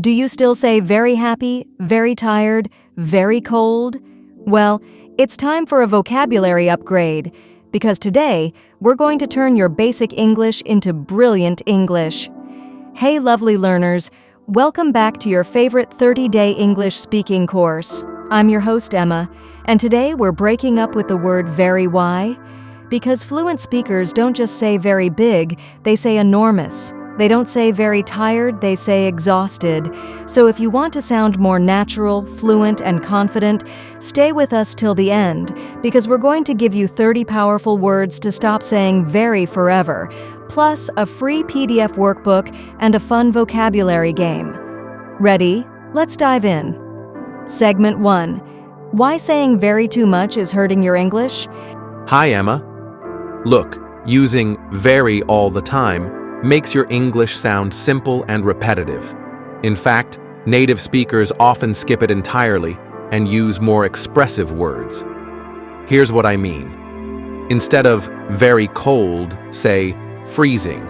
Do you still say very happy, very tired, very cold? Well, it's time for a vocabulary upgrade, because today we're going to turn your basic English into brilliant English. Hey lovely learners, welcome back to your favorite 30-day English speaking course. I'm your host Emma, and today we're breaking up with the word very. Why? Because fluent speakers don't just say very big, they say enormous. They don't say very tired, they say exhausted. So if you want to sound more natural, fluent, and confident, stay with us till the end, because we're going to give you 30 powerful words to stop saying very forever, plus a free PDF workbook and a fun vocabulary game. Ready? Let's dive in. Segment 1. Why saying very too much is hurting your English? Hi, Emma. Look, using very all the time makes your English sound simple and repetitive. In fact, native speakers often skip it entirely and use more expressive words. Here's what I mean. Instead of very cold, say freezing.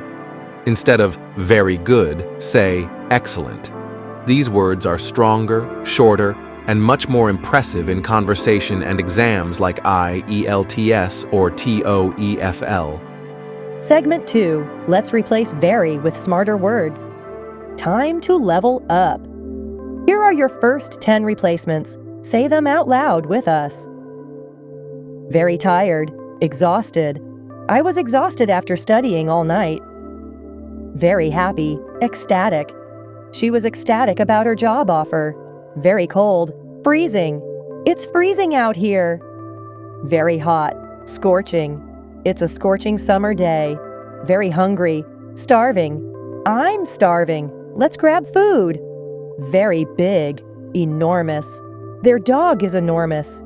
Instead of very good, say excellent. These words are stronger, shorter, and much more impressive in conversation and exams like IELTS or TOEFL. Segment 2. Let's replace very with smarter words. Time to level up. Here are your first 10 replacements. Say them out loud with us. Very tired, exhausted. I was exhausted after studying all night. Very happy, ecstatic. She was ecstatic about her job offer. Very cold, freezing. It's freezing out here. Very hot, scorching. It's a scorching summer day. Very hungry, starving. I'm starving. Let's grab food. Very big, enormous. Their dog is enormous.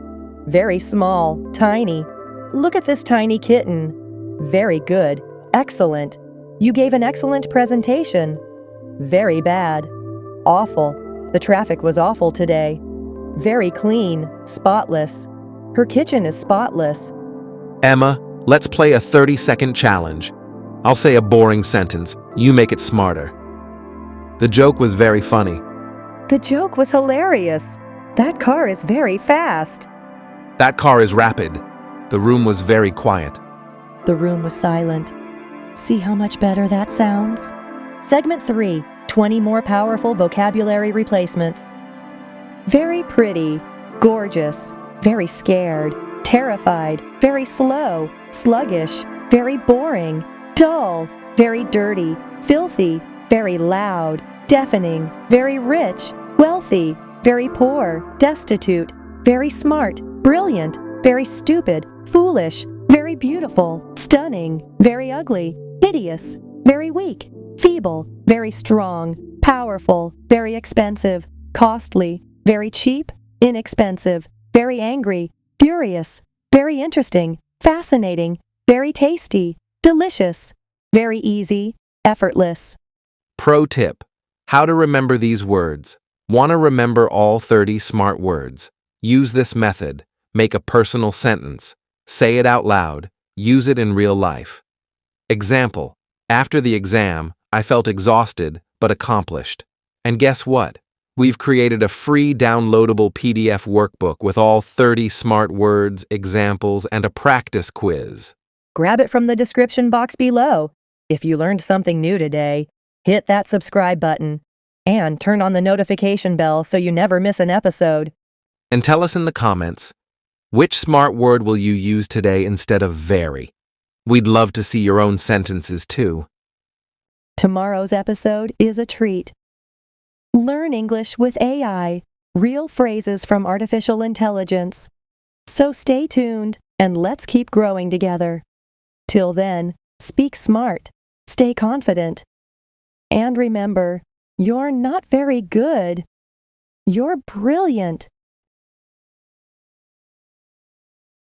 Very small, tiny. Look at this tiny kitten. Very good, excellent. You gave an excellent presentation. Very bad, awful. The traffic was awful today. Very clean, spotless. Her kitchen is spotless. Emma, let's play a 30-second challenge. I'll say a boring sentence. You make it smarter. The joke was very funny. The joke was hilarious. That car is very fast. That car is rapid. The room was very quiet. The room was silent. See how much better that sounds? Segment 3. 20 more powerful vocabulary replacements. Very pretty, gorgeous, very scared, terrified, very slow, sluggish, very boring, dull, very dirty, filthy, very loud, deafening, very rich, wealthy, very poor, destitute, very smart, brilliant, very stupid, foolish, very beautiful, stunning, very ugly, hideous, very weak, feeble, very strong, powerful, very expensive, costly, very cheap, inexpensive, very angry, furious, very interesting, fascinating, very tasty, delicious, very easy, effortless. Pro tip: how to remember these words. Want to remember all 30 smart words? Use this method. Make a personal sentence. Say it out loud. Use it in real life. Example: after the exam, I felt exhausted but accomplished. And guess what? We've created a free downloadable PDF workbook with all 30 smart words, examples, and a practice quiz. Grab it from the description box below. If you learned something new today, hit that subscribe button and turn on the notification bell so you never miss an episode. And tell us in the comments, which smart word will you use today instead of very? We'd love to see your own sentences too. Tomorrow's episode is a treat. Learn English with AI, real phrases from artificial intelligence. So stay tuned and let's keep growing together. Till then, speak smart, stay confident. And remember, you're not very good. You're brilliant.